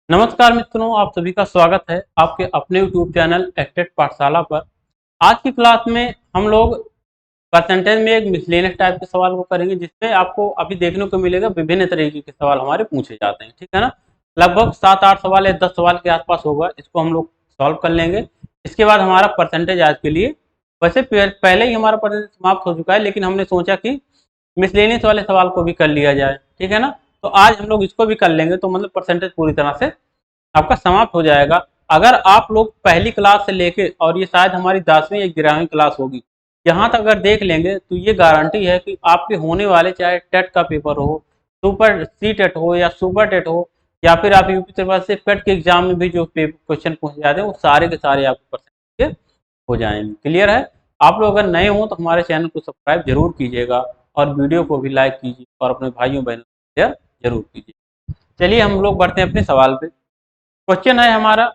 नमस्कार मित्रों, आप सभी का स्वागत है आपके अपने YouTube चैनल एक्टेड पाठशाला पर। आज की क्लास में हम लोग परसेंटेज में एक मिसलेनियस टाइप के सवाल को करेंगे, जिसमें आपको अभी देखने को मिलेगा विभिन्न तरीके के सवाल हमारे पूछे जाते हैं। ठीक है ना। लगभग 7-8 सवाल या 10 सवाल के आसपास होगा, इसको हम लोग सॉल्व कर लेंगे। इसके बाद हमारा परसेंटेज आज के लिए, वैसे पहले ही हमारा परसेंटेज समाप्त हो चुका है, लेकिन हमने सोचा कि मिसलेनियस वाले सवाल को भी कर लिया जाए। ठीक है ना। तो आज हम लोग इसको भी कर लेंगे, तो मतलब परसेंटेज पूरी तरह से आपका समाप्त हो जाएगा। अगर आप लोग पहली क्लास से लेके, और ये शायद हमारी 10वीं या 11वीं क्लास होगी, यहाँ तक अगर देख लेंगे तो ये गारंटी है कि आपके होने वाले, चाहे टेट का पेपर हो, सुपर सी टेट हो या सुपर टेट हो, या फिर आप यूपी तरफ से पेट के एग्जाम में भी जो क्वेश्चन पूछे जाते हैं, वो सारे के सारे आपके परसेंटेज के हो जाएंगे। क्लियर है। आप लोग अगर नए हो तो हमारे चैनल को सब्सक्राइब जरूर कीजिएगा, और वीडियो को भी लाइक कीजिए, और अपने भाइयों बहनों को शेयर जरूर कीजिए। चलिए हम लोग बढ़ते हैं अपने सवाल पे। क्वेश्चन है हमारा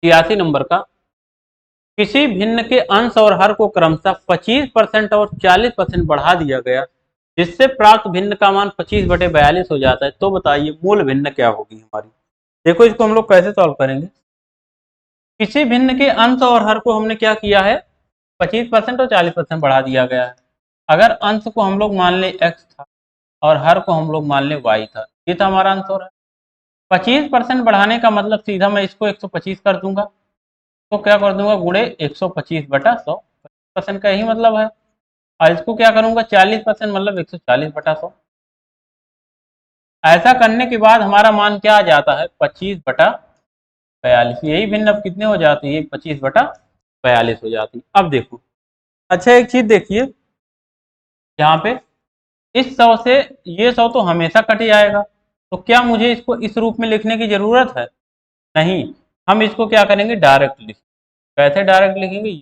83 नंबर का। किसी भिन्न के अंश और हर को क्रमशः 25% और 40% बढ़ा दिया गया, जिससे प्राप्त भिन्न का मान 25/42 हो जाता है। तो बताइए मूल भिन्न क्या होगी हमारी। देखो इसको हम लोग कैसे सॉल्व करेंगे। किसी भिन्न के अंश और हर को हमने क्या किया है, 25% और 40% बढ़ा दिया गया है। अगर अंश को हम लोग मान ले x था, और हर को हम लोग मान ले y था, ये था हमारा अंश। और 25% बढ़ाने का मतलब सीधा मैं इसको 125 कर दूंगा, तो क्या कर दूंगा, गुणे 125/100। 25% का यही मतलब है। और इसको क्या करूंगा, 40% मतलब 140/100। ऐसा करने के बाद हमारा मान क्या आ जाता है, 25/42। यही भिन्न अब कितने हो जाती है, 25/42 हो जाती है। अब देखो, अच्छा एक चीज देखिए, यहाँ पे इस 100 से ये 100 तो हमेशा कट जाएगा, तो क्या मुझे इसको इस रूप में लिखने की जरूरत है? नहीं। हम इसको क्या करेंगे, डायरेक्ट लिखेंगे। कैसे डायरेक्ट लिखेंगे,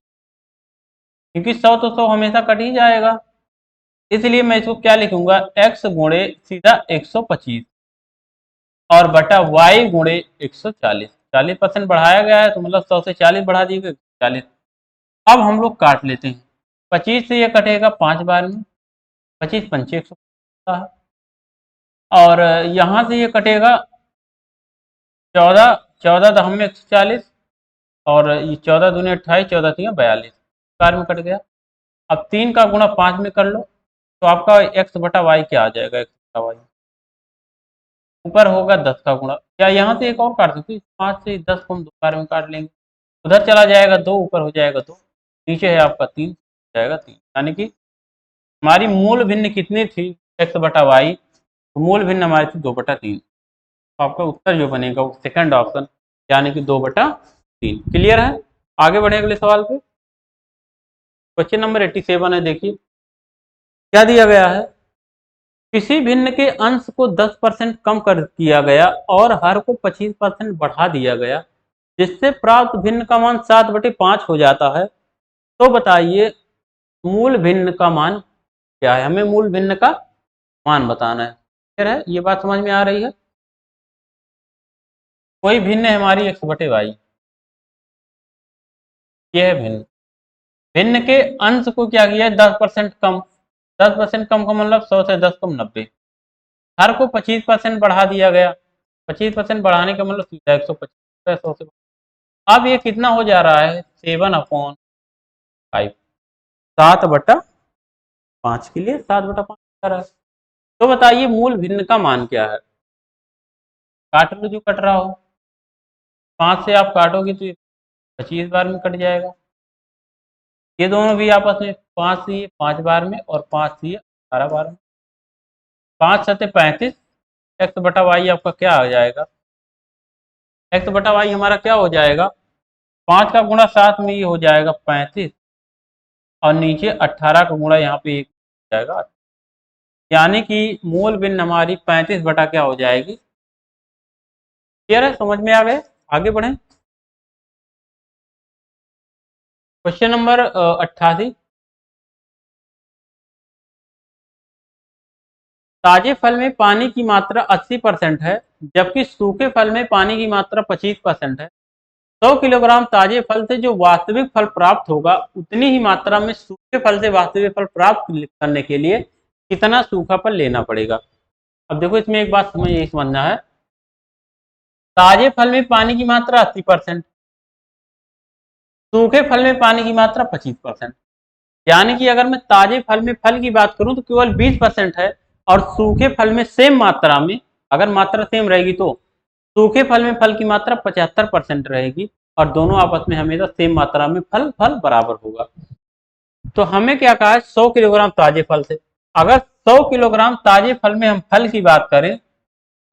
क्योंकि 100 तो 100 हमेशा कट ही जाएगा। इसलिए मैं इसको क्या लिखूंगा, x गुणे सीधा 125 और बटा y गुणे 140। 40% बढ़ाया गया है, तो मतलब 100 से 40 बढ़ा दिए गए, 40। अब हम लोग काट लेते हैं। 25 से ये कटेगा 5 बार में, 25 पंचे 150 है। और यहाँ से ये कटेगा 14, 14 दहम में 140, और ये 14 दूनी 28, 14 तीन 42 बार में कट गया। अब 3 का गुणा 5 में कर लो, तो आपका x/y क्या आ जाएगा, x/y ऊपर होगा 10 का गुणा। या यहाँ से एक और काट सकते, 5 से 10 को हम 2 बार में काट लेंगे। उधर चला जाएगा 2, ऊपर हो जाएगा 2, नीचे है आपका 3, जाएगा 3। यानी कि हमारी मूल भिन्न कितनी थी, x/y, तो मूल भिन्न हमारी थी 2/3। तो आपका उत्तर जो बनेगा वो सेकंड ऑप्शन, यानी कि 2/3। क्लियर है। आगे बढ़े अगले सवाल पे। क्वेश्चन नंबर 87 है। देखिए क्या दिया गया है। किसी भिन्न के अंश को 10% कम कर किया गया और हर को 25% बढ़ा दिया गया, जिससे प्राप्त भिन्न का मान 7/5 हो जाता है। तो बताइए मूल भिन्न का मान क्या है। हमें मूल भिन्न का मान बताना है। क्लियर है, ये बात समझ में आ रही है। कोई भिन्न है हमारी x/y, ये है भिन्न। भिन्न के अंश को क्या किया है, 10% कम। 10% कम का मतलब 100 से 10 कम 90। हर को 25% बढ़ा दिया गया। 25% बढ़ाने का मतलब सीधा 125 100 से। अब ये कितना हो जा रहा है, 7/5। 7/5 के लिए 7/5 जा रहा है। तो बताइए मूल भिन्न का मान क्या है। काट लो जो कट रहा हो। 5 से आप काटोगे तो ये 25 बार में कट जाएगा। ये दोनों भी आपस में 5 से ये 5 बार में, और 5 से ये 18 बार में। 5 7 35। x/y आपका क्या आ जाएगा, x/y हमारा क्या हो जाएगा, 5 का गुणा 7 में ये हो जाएगा 35, और नीचे 18 का गुणा यहाँ पे 1 हो जाएगा। यानी कि मूल भिन्न हमारी 35 बटा क्या हो जाएगी। क्लियर है, समझ में आ गए। आगे बढ़ें। Question number 88। ताजे फल में पानी की मात्रा 80% है, जबकि सूखे फल में पानी की मात्रा 25% है। 100 किलोग्राम ताजे फल से जो वास्तविक फल प्राप्त होगा, उतनी ही मात्रा में सूखे फल से वास्तविक फल प्राप्त करने के लिए कितना सूखा फल लेना पड़ेगा। अब देखो इसमें एक बात समझ यही समझना है। ताजे फल में पानी की मात्रा 80%, सूखे फल में पानी की मात्रा 25%। यानी कि अगर मैं ताजे फल में फल की बात करूं तो केवल 20% है, और सूखे फल में सेम मात्रा में, अगर मात्रा सेम रहेगी तो सूखे फल में फल की मात्रा 75% रहेगी, और दोनों आपस में हमेशा सेम मात्रा में फल फल बराबर होगा। तो हमें क्या कहा है, 100 किलोग्राम ताजे फल से। अगर 100 किलोग्राम ताजे फल में हम फल की बात करें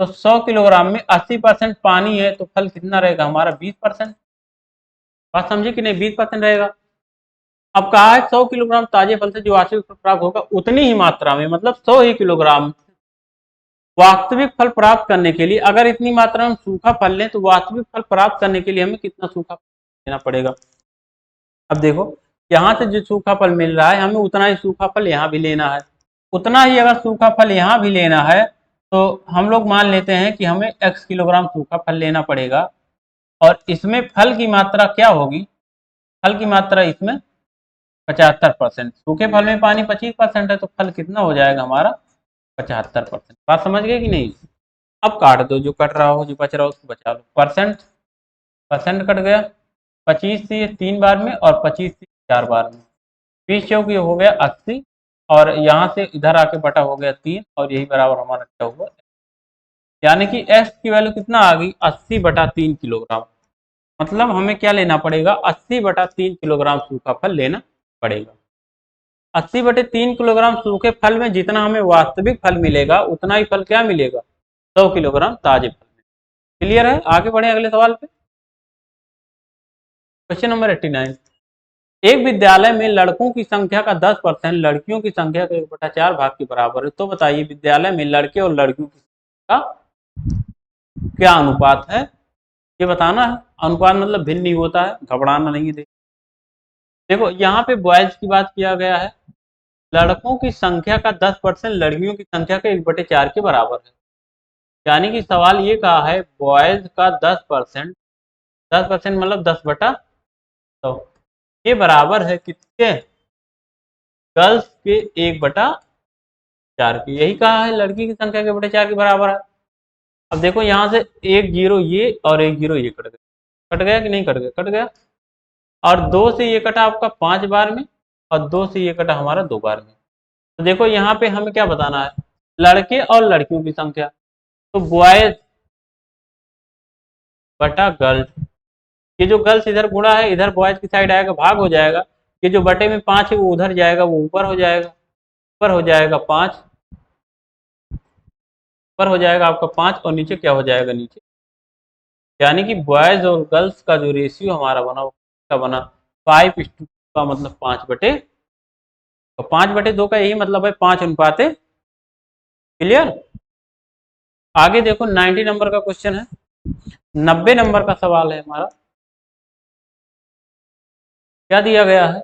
तो 100 किलोग्राम में 80% पानी है, तो फल कितना रहेगा हमारा 20%। बात समझे कि नहीं, 20% रहेगा। अब कहा है 100 किलोग्राम ताजे फल से जो वास्तविक फल प्राप्त होगा उतनी ही मात्रा में, मतलब 100 ही किलोग्राम वास्तविक फल प्राप्त करने के लिए, अगर इतनी मात्रा में सूखा फल लें तो वास्तविक फल प्राप्त करने के लिए हमें कितना सूखा फल लेना पड़ेगा। अब देखो, यहाँ से जो सूखा फल मिल रहा है हमें उतना ही सूखा फल यहाँ भी लेना है। उतना ही अगर सूखा फल यहाँ भी लेना है तो हम लोग मान लेते हैं कि हमें x किलोग्राम सूखा फल लेना पड़ेगा, और इसमें फल की मात्रा क्या होगी, फल की मात्रा इसमें 75%। सूखे फल में पानी 25% है, तो फल कितना हो जाएगा हमारा 75%। बात समझ गए कि नहीं। अब काट दो, जो कट रहा हो, जो बच रहा हो उसको बचा लो। परसेंट, परसेंट कट गया, 25 से 3 बार में और 25 से 4 बार में, 20 चौक ये हो गया 80, और यहाँ से इधर आके बटा हो गया 3, और यही बराबर हमारा क्या हुआ, यानी कि x की वैल्यू कितना आ गई, 80/3 किलोग्राम। मतलब हमें क्या लेना पड़ेगा, 80/3 किलोग्राम सूखा फल लेना पड़ेगा। 80/3 किलोग्राम सूखे फल में जितना हमें वास्तविक फल मिलेगा उतना ही फल क्या मिलेगा, 100 किलोग्राम ताजे फल में। क्लियर है, आगे बढ़े अगले सवाल पे। क्वेश्चन नंबर 89, एक विद्यालय में लड़कों की संख्या का 10% लड़कियों की संख्या का 1/4 भाग के बराबर है। तो बताइए विद्यालय में लड़के और लड़कियों की संख्या का क्या अनुपात है, ये बताना है। अनुपात मतलब भिन्न नहीं होता है, घबराना नहीं है। देखो यहाँ पे बॉयज की बात किया गया है, लड़कों की संख्या का 10% लड़कियों की संख्या के 1/4 के बराबर है। यानी कि सवाल ये कहा है बॉयज का 10%, 10% मतलब 10/100, ये बराबर है किसके, गर्ल्स के 1/4 के। यही कहा है लड़की की संख्या के 1/4 के बराबर है। अब देखो यहाँ से 1 0 ये और 1 0 ये कट गया, कट गया कि नहीं कट गया, कट गया। और 2 से ये कटा आपका 5 बार में, और 2 से ये कटा हमारा 2 बार में। तो देखो यहाँ पे हमें क्या बताना है, लड़के और लड़कियों की संख्या। तो बॉयज बटा गर्ल्स, ये जो गर्ल्स इधर गुणा है इधर बॉयज की साइड आएगा, भाग हो जाएगा। ये जो बटे में 5 है वो उधर जाएगा, वो ऊपर हो जाएगा, ऊपर हो जाएगा 5, ऊपर हो जाएगा आपका 5, और नीचे क्या हो जाएगा, नीचे। यानी कि बॉयज और गर्ल्स का जो रेशियो हमारा बना वो क्या बना, 5:2 का मतलब 5/2, तो 5/2 का यही मतलब है 5 अनुपाते। क्लियर। आगे देखो 90 नंबर का क्वेश्चन है, 90 नंबर का सवाल है हमारा। क्या दिया गया है,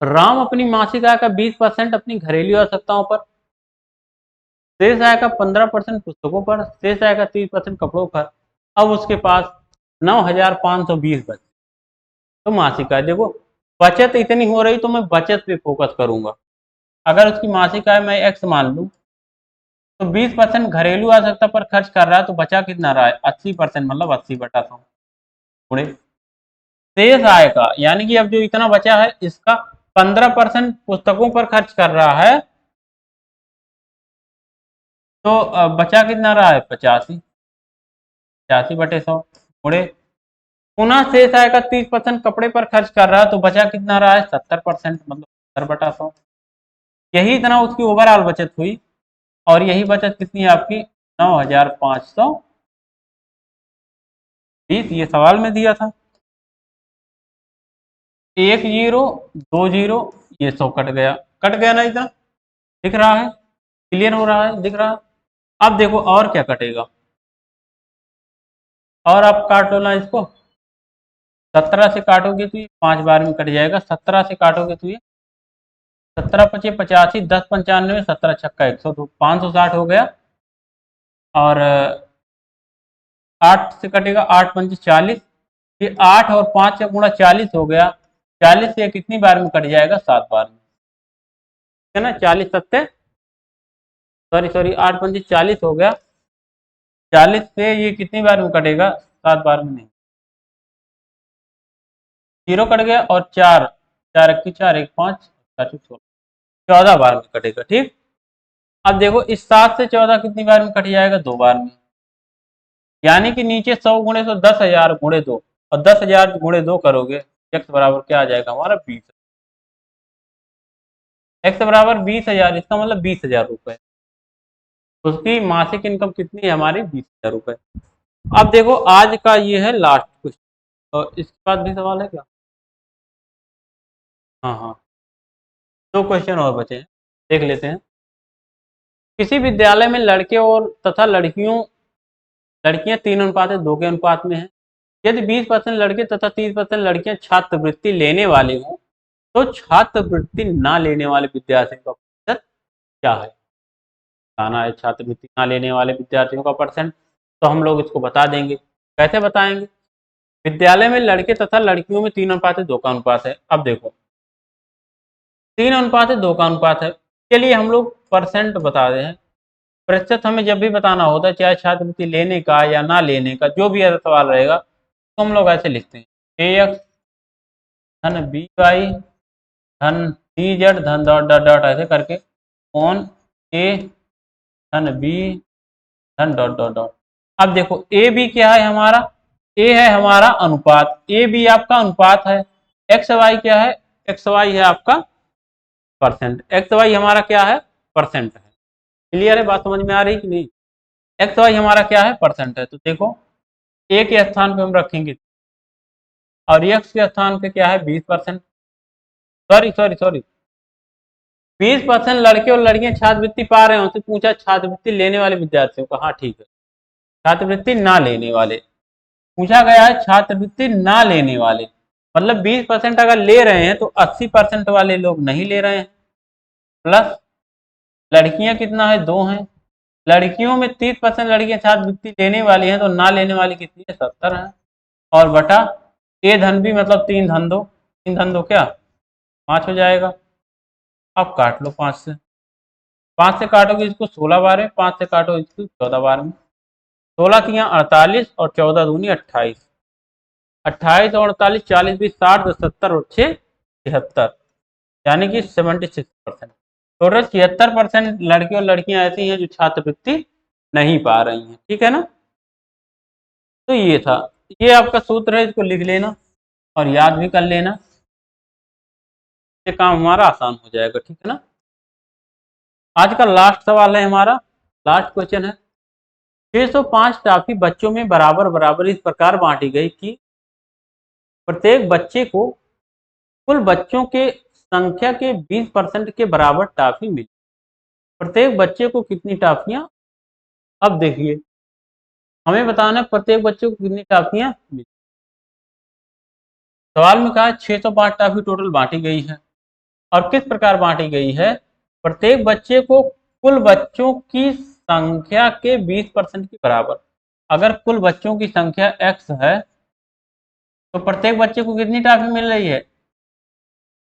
राम अपनी मासिक आय का 20% अपनी घरेलू आवश्यकताओं पर, शेष आय का 15% पुस्तकों पर, शेष आय का 30% कपड़ों पर। अब उसके पास 9,520 बचे। तो मासिक आय देखो, बचत इतनी हो रही तो मैं बचत पे फोकस करूंगा। अगर उसकी मासिक आय मैं x मान लूं तो 20% घरेलू आवश्यकता पर खर्च कर रहा है, तो बचा कितना रहा है 80%, मतलब 80/100 गुणे शेष आय का, यानी कि अब जो इतना बचा है इसका 15% पुस्तकों पर खर्च कर रहा है, तो बचा कितना रहा है 85, 85/100 गुणे पुनः शेष आय का 30% कपड़े पर खर्च कर रहा है, तो बचा कितना रहा है 70%, मतलब 70/100। यही इतना उसकी ओवरऑल बचत हुई, और यही बचत कितनी है आपकी 9,520, ये सवाल में दिया था। 1 0 2 0, ये 100 कट गया ना, इतना दिख रहा है, क्लियर हो रहा है, दिख रहा है। अब देखो और क्या कटेगा, और आप काट लो ना इसको, 17 से काटोगे तो ये 5 बार में कट जाएगा, 17 से काटोगे तो ये 17×5 = 85, 10×95, 17×6 = 100, तो 560 हो गया। और 8 से कटेगा, 8×5 = 40, ये 8 और 5 का गुणा 40 हो गया, 40 से कितनी बार में कट जाएगा 7 बार में, है ना। 40 7 सॉरी 8×5 = 40 हो गया, 40 से ये कितनी बार में कटेगा? 7 बार में नहीं, 0 कट गया और 4, 4 1 4 1 5 4 16, 14 बार में कटेगा। ठीक, अब देखो इस 7 से 14 कितनी बार में कट जाएगा? 2 बार में, यानी कि नीचे 100 गुणे 100 10,000 गुणे 2, और 10,000 गुणे 2 करोगे, x बराबर क्या आ जाएगा हमारा? 20। x बराबर 20,000, इसका मतलब 20,000 रुपए। उसकी मासिक इनकम कितनी है हमारी? 20,000 रुपए। अब देखो आज का ये है लास्ट क्वेश्चन, और इसके बाद भी सवाल है क्या? हाँ हाँ, 2 क्वेश्चन और बचे हैं, देख लेते हैं। किसी विद्यालय में लड़के और तथा लड़कियां 3:2 के अनुपात में हैं। यदि 20% लड़के तथा 30% लड़कियां छात्रवृत्ति लेने वाले हों, तो छात्रवृत्ति ना लेने वाले विद्यार्थियों का प्रतिशत क्या है? बताना है छात्रवृत्ति ना लेने वाले विद्यार्थियों का परसेंट। तो हम लोग इसको बता देंगे। कैसे बताएंगे? विद्यालय में लड़के तथा लड़कियों में 3:2 का अनुपात है। अब देखो 3:2 का अनुपात है, के लिए हम लोग परसेंट बता रहे हैं। प्रतिशत हमें जब भी बताना होता है, चाहे छात्रवृत्ति लेने का या ना लेने का, जो भी सवाल रहेगा, तो हम लोग ऐसे लिखते हैं, AX धन BY धन CZ धन डॉट डॉट डॉट, ऐसे करके ऑन A धन B धन डॉट डॉट डॉट। अब देखो ए बी क्या है हमारा? ए है हमारा अनुपात, ए बी आपका अनुपात है। एक्स वाई क्या है? एक्स वाई है आपका परसेंट। एक्स वाई हमारा क्या है? परसेंट है। क्लियर है? बात समझ में आ रही कि नहीं? एक्स वाई हमारा क्या है? परसेंट है। तो देखो ए के स्थान पे हम रखेंगे, और एक्स के स्थान पे क्या है? 20%। सॉरी सॉरी सॉरी, 20% लड़के और लड़कियां छात्रवृत्ति पा रहे हैं। उनसे पूछा छात्रवृत्ति लेने वाले विद्यार्थियों का, हाँ ठीक है। छात्रवृत्ति ना लेने वाले पूछा गया है, छात्रवृत्ति ना लेने वाले मतलब 20% अगर ले रहे हैं तो 80% वाले लोग नहीं ले रहे हैं। प्लस लड़कियां कितना है? 2 हैं। लड़कियों में 30% लड़कियां छात्रवृत्ति लेने वाली हैं, तो ना लेने वाली कितनी है? 70 है। और बटा ए धन भी मतलब 3 धन 2, 3 धन 2 क्या? 5 हो जाएगा। अब काट लो 5 से, 5 से काटोगे इसको 16 बार है, 5 से काटो इसको 14 बार में। 16 तियाँ 48 और 14 दूनी 28, 28 और 48, 40 20 60 10 70 और 6 73, यानी कि 76%। टोटल 76% लड़के और लड़कियां ऐसी हैं जो छात्रवृत्ति नहीं पा रही हैं। ठीक है ना? तो ये था, ये आपका सूत्र है, इसको लिख लेना और याद भी कर लेना, ये काम हमारा आसान हो जाएगा। ठीक है ना? आज का लास्ट सवाल है हमारा, लास्ट क्वेश्चन है। 605 टॉफी बच्चों में बराबर बराबर इस प्रकार बांटी गई कि प्रत्येक बच्चे को कुल बच्चों के संख्या के 20% के बराबर टॉफी मिली। प्रत्येक बच्चे को कितनी टॉफियां? अब देखिए हमें बताना है प्रत्येक बच्चे को कितनी टॉफियां मिली। सवाल में कहा 605 टॉफी टोटल बांटी गई है, और किस प्रकार बांटी गई है? प्रत्येक बच्चे को कुल बच्चों की संख्या के 20% के बराबर। अगर कुल बच्चों की संख्या x है, तो प्रत्येक बच्चे को कितनी टॉफी मिल रही है?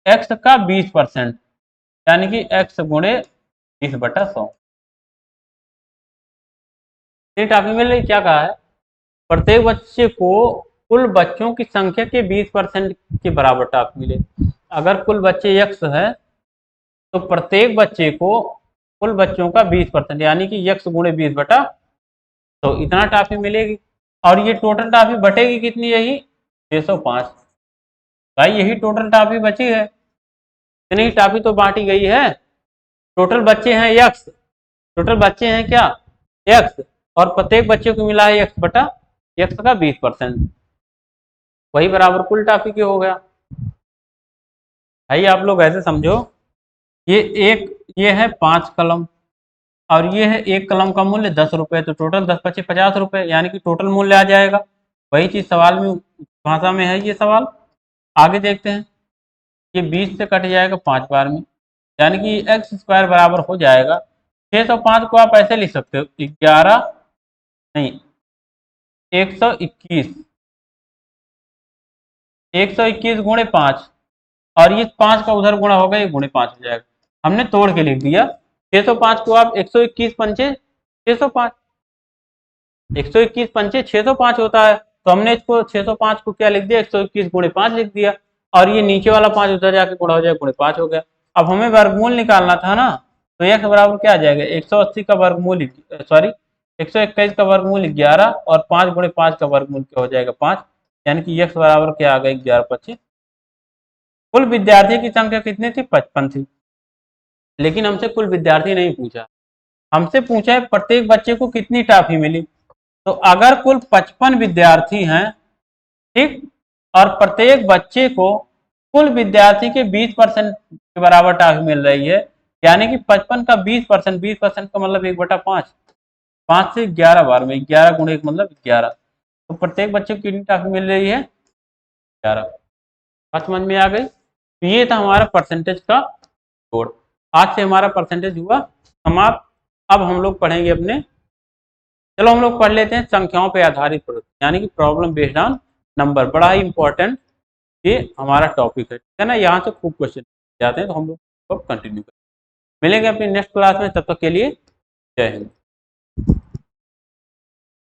x का 20%, यानी कि x गुणे 20/100 टॉफी मिल रही। क्या कहा है? प्रत्येक बच्चे को कुल बच्चों की संख्या के 20% के बराबर टॉफी मिले। अगर कुल बच्चे x है, तो प्रत्येक बच्चे को कुल बच्चों का 20%, यानी कि x गुणे 20/, तो इतना टॉफी मिलेगी। और ये टोटल टॉफी बटेगी कितनी? यही 605। भाई यही टोटल टॉफी बची है, इतनी टॉफी तो बांटी गई है। टोटल बच्चे हैं x, टोटल बच्चे हैं क्या? x, और प्रत्येक बच्चे को मिला है x का 20%, वही बराबर कुल टॉफी के हो गया। भाई आप लोग ऐसे समझो, ये है 5 कलम, और ये है एक कलम का मूल्य 10 रुपए, तो टोटल 10 पचे 50 रुपए, यानी कि टोटल मूल्य आ जाएगा। वही चीज सवाल में भाषा में है ये सवाल। आगे देखते हैं, ये 20 से कट जाएगा 5 बार में, यानी कि एक्स स्क्वायर बराबर हो जाएगा 605 को आप ऐसे लिख सकते हो 11 नहीं 121, 121 गुणे 5, और ये 5 का उधर गुणा होगा, ये गुणे 5 हो जाएगा। हमने तोड़ के लिख दिया 605 को आप 121 पंचे 605, 121 पंचे 605 होता है, तो हमने इसको 605 को क्या लिख दिया, 121 गुणे 5 लिख दिया, और ये नीचे वाला 5 उधर जाके गुणा हो जाएगा, गुणे 5 हो गया। अब हमें वर्गमूल निकालना था ना, तो x बराबर क्या आ जाएगा, 180 का वर्गमूल, सॉरी 121 का वर्गमूल 11 और 5 गुणे 5 का वर्गमूल क्या हो जाएगा 5, यानी कि x बराबर क्या आ गया 11×25। कुल विद्यार्थी की संख्या कितनी थी, 55 थी, लेकिन हमसे कुल विद्यार्थी नहीं पूछा, हमसे पूछा है प्रत्येक बच्चे को कितनी टॉफी मिली। तो अगर कुल 55 विद्यार्थी हैं, ठीक, और प्रत्येक बच्चे को कुल विद्यार्थी के 20% के बराबर टॉफी मिल रही है, यानी कि 55 का 20%, 20% का मतलब 1/5, 5 से 11 बार में 11 गुणे 1 मतलब 11, तो प्रत्येक बच्चे को कितनी टॉफी मिल रही है, 11। बात समझ में आ गई। तो ये था हमारा परसेंटेज का जोड़। आज से हमारा परसेंटेज हुआ समाप्त। अब हम लोग पढ़ेंगे अपने, चलो हम लोग पढ़ लेते हैं संख्याओं पे आधारित प्रश्न, यानी कि प्रॉब्लम बेस्ड ऑन नंबर। बड़ा ही इंपॉर्टेंट ये हमारा टॉपिक है, ठीक है ना, यहाँ से खूब क्वेश्चन जाते हैं, तो हम लोग कंटिन्यू करें। मिलेंगे अपनी नेक्स्ट क्लास में, तब तक के लिए जय हिंद।